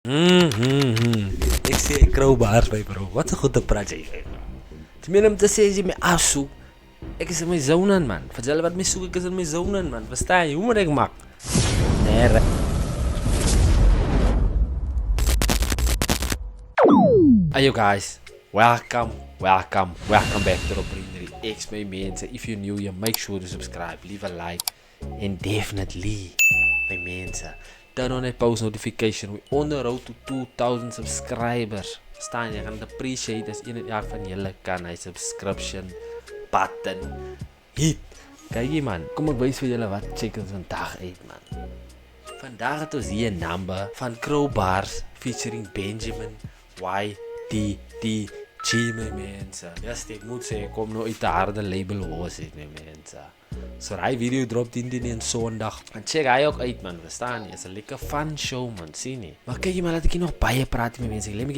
Ik zie crowbars bij bro. Wat een goede praat jy. Tenminste om te sê as jy my afsoek. Ek is in my zone man. Vertel wat my soek, ek is in my zone man. Verstaan jy? Hoe moet ek maak? Nee. Hey you guys. Welcome back to the Brindri X my mense. If you're new, make sure to subscribe, leave a like, and definitely my mense. Turn on that post notification. We on the road to 2000 subscribers. Staan jy gaan appreciate as een jaar van julle kan hy subscription button hit. Kyk hier man, kom ek wys vir julle wat check ons vandag uit man. Vandag het ons hier 'n number van Crowbars featuring Benjamin YTTG my mense. Ja, ek moet sê kom nou uit 'n harde label hoes het my mense. So hy video drop in Sondag. En check hy ook uit man, verstaan jy? Is 'n lekker fun show man, sien jy? Maar kyk jy maar laat ek nog baie praat met mense. Let me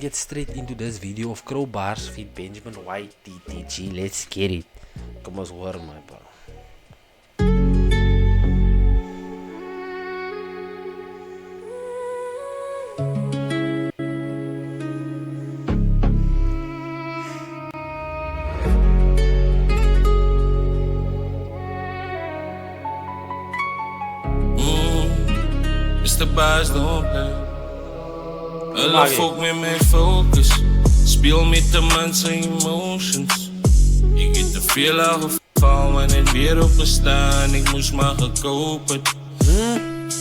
get straight into this video of Crowbars feat Benjamin YTTG. Let's get it. Kom ons hoor my bro. Mr. Bars don't play. Hulle volk met my focus. Speel met de mensen emotions. Ik heb te veel aangevallen en het weer opgestaan. Ik moest maar gekopen.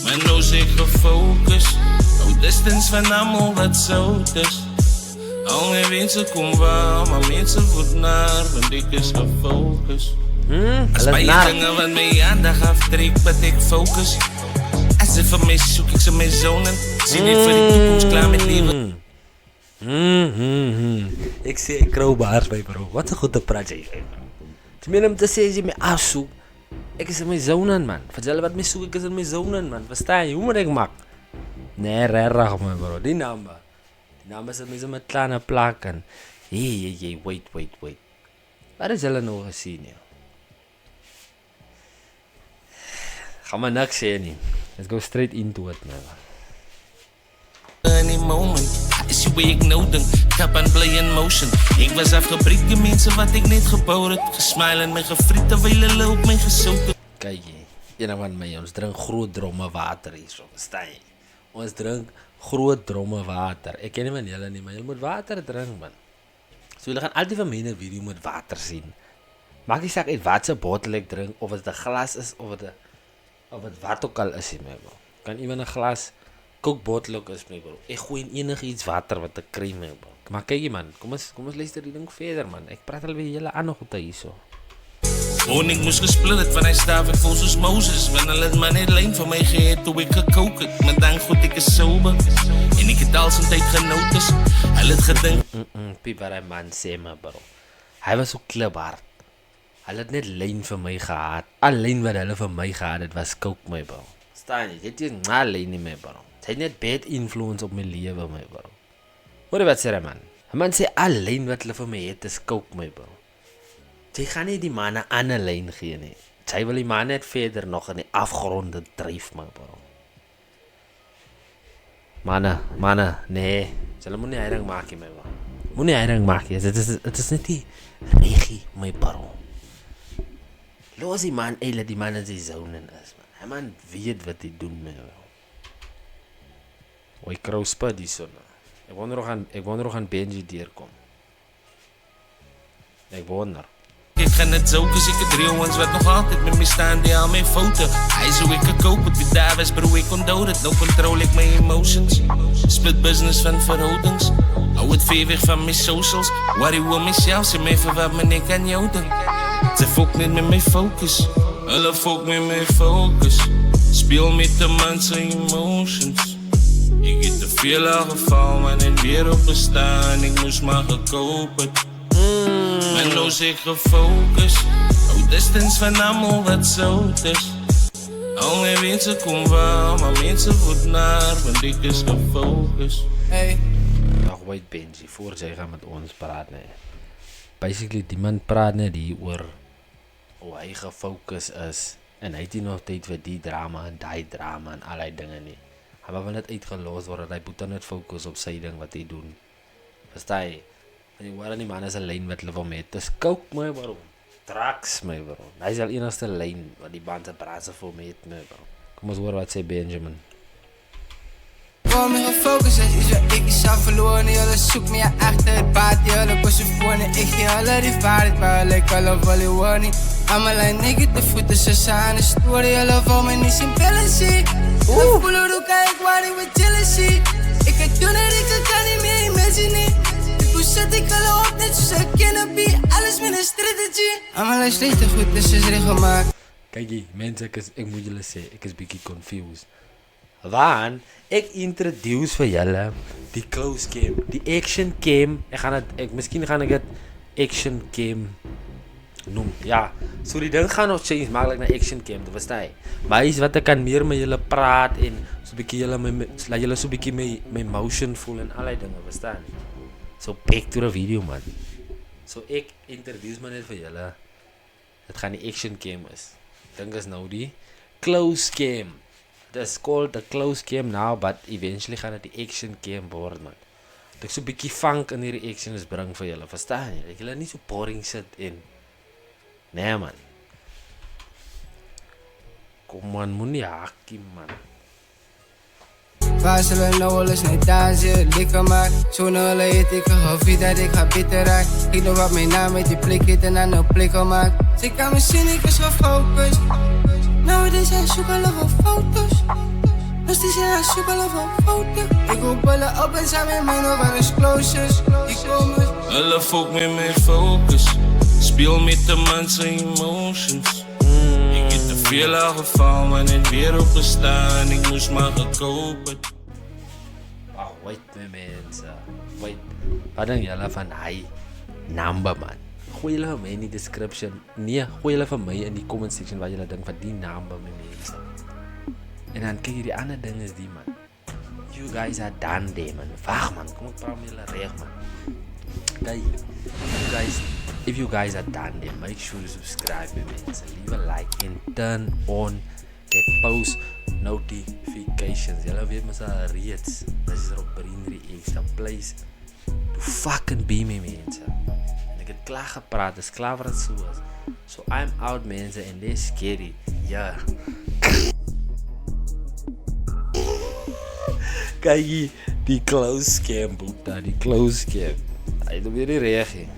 Maar nou zeg gefocust. Hou distance van allemaal wat zout is. Al mijn wensen komen wel, maar mensen voelt naar, want ik is gefocust. Als bij je dingen wat mij aandacht aftrekt, wat ik focus. Als ze van mij zoek ik ze mijn zonen. Zie niet voor die toekomst klaar met leven. Ik zie Crowbars bij bro. Wat een goede praat jy. Tenminste om te sê as jy my afsoek. Ek is in my zone man. Vertel wat my soek, ek is in my zone man. Verstaan jy? Hoe moet ek maak? Nee, regtig my bro. Die number sit my so met kleine plakken. Hey, wait. Wat is hulle nou gesien joh? Gaan maar niks sê nie. Let's go straight into it man. Any moment, is jy wie ek nou dink. Kap en bly in motion. Ek was afgebreek die mense wat ek net gebouw het. Gesmile en my gefriet terwyl hulle op my gesout het. Kyk jy, ene van my, ons drink groot dromme water hier so, verstaan jy? Ons drink groot dromme water. Ek ken nie van julle nie, maar julle moet water drink man. So julle gaan altyd van my in 'n video met water sien. Maak nie saak uit wat se bottel ek drink, of dit 'n glas is, of dit wat ook al is my bro. Kan iemand 'n glas kookbottel ook is my bro. Ek gooi in enigiets water wat ek kry my bro. Maar kyk jy man, kom ons luister die ding verder man. Ek praat al weer julle aan nog op hierso. Ik moest gesplit het van hij staaf en vol soos Moses. Want hulle het maar net lijn van mij geheet toe ik gekook het. Maar dan goed ik is sober. En ik het al zijn tijd genotis. Hulle het gedink. Piep wat hy man sê my bro. Hy was so kliphard. Hulle het net lyn vir my gehad. Alleen wat hulle vir my gehad het was coke my bro. Staan jy, dit is nie lyn nie my bro. Hy het net bad influence op my lewe my bro. Hoor wat sê hy man? Hy man sê alleen wat hulle vir my het is coke my bro. Jy gaan nie die manne aan 'n lyn gee nie. Jy wil die manne net verder nog in die afgronde dryf my bro. Manne, nee. Jy moet nie heiring maak nie my bro. Moenie heiring maak nie. Dit is net die regie my bro. Los die man, laat die man in sy zone is man. Hy man weet wat hy doen my bro. Oei Crowspud die son. Ek wonder hoe gaan Benji deurkom. Ek wonder. Ik ga net zo, cause ik het real ones wat nog altijd met me staan die aan mijn foto. Hij zo ik gekoop het, wie daar was bro, ik onthoud het. Nou controle ik mijn emotions. Split business van verhoudings. Hou het ver weg van mijn socials. Worry wil mezelf, ze me even wat me nek aan jou denk. Ze volk niet met mijn focus. Hulle volk met mijn focus. Speel met de mensen emotions. Ik heb te veel aangevallen en het weer opgestaan. Ik moest maar gekoop het. Maar nou zeg gefocust. Hou distance van allemaal wat zout is. Al mijn wensen komen wel, maar mensen voelt naar, want ik is gefocust. Hey. Nog wait Benji, voor jy gaan met ons praat nee. Basically die man praat net hier oor hoe hy gefocus is. En hy het nie nog tyd vir die drama en die drama en allerlei dinge nie. Hy wil net uitgelos word, dat hy moet dan net fokus op sy ding wat hy doen. Verstaan jy? En jy hoor aan die man is 'n lyn wat hulle wil met. Dis coke my bro. Drugs my bro. Hy is al enigste lyn wat die band se praatse vol met my bro. Kom ons hoor wat sê Benjamin. Voor me gefocust is iets wat ik zou verloren. Jullie zoek me achter het paard, jullie kussen voor me. Ik geef alle die vaart, maar ik kan op alle woorden. Allemaal een nigger de voeten, ze zijn de story. Jullie voor me niet zien pillen zien. Ik voel hoe kan ik waar ik met jealousy. Ik kan doen het, ik kan niet meer imagine. Hoe zet ik alle op, net zoals ik ken be. Alles met een strategy. Allemaal een slechte goed, dus is regelmaakt. Kijk hier, mensen, ek moet julle sê, ek is bietjie confused. Want ek introduce vir julle die close game, die action game. Miskien gaan ek dit action game noem. Ja, so die ding gaan nog change maklik na action game, dit verstaan jy. Maar is wat ek kan meer met julle praat en so bietjie julle laat julle so bietjie my emotion voel en allerlei dinge, verstaan jy. So back to the video man. So ek introduce maar net vir julle. Dit gaan die action game is. Dink is nou die close game. It's called the close game now, but eventually gaan dit die action game word man. Dat ek so 'n bietjie funk in hierdie actions bring vir julle, verstaan jy? Dat julle nie so boring sit en nee man. Kom man, moenie hakkie man. Waar zullen nou alles niet dansen, lekker maar. Zo'n hulle eet ik hoofd dat ik ga bitter raak. Ik doe wat mijn naam met die blik hit en dan een blik al maak. Ze kan me zien, ik is gefocust. Nowadays I zoek al over foto's. Dus die zijn aan zoek al over foto's. Ik wil ballen op en samen met nog wel eens closures. Ik kom eens. Hulle volk met my focus. Speel met de mensen emotions. Ik het te veel al geval, maar net weer opgestaan. Ik moest maar gekoop het. Oh, wait my mense. Wait. Wat dink julle van hy number man? Gooi julle vir my in die description. Nee, gooi julle vir my in die comment section wat julle dink van die number my mense. En dan kyk jy die ander ding is die man. You guys are done there man. Wag man, kom ek praat met julle reg man. Kyk, if you guys are done there, make sure you subscribe my mense. Leave a like and turn on that post notifications. Julle weet mos al reeds. Dis is op Brindri X, the place to fucking be me mense. Ek het klaar gepraat, dis klaar wat het so is. So I'm out mense and this scary. Ja. Kyk hier, die close scam boeta, die close scam. Hy het weer die reg hier.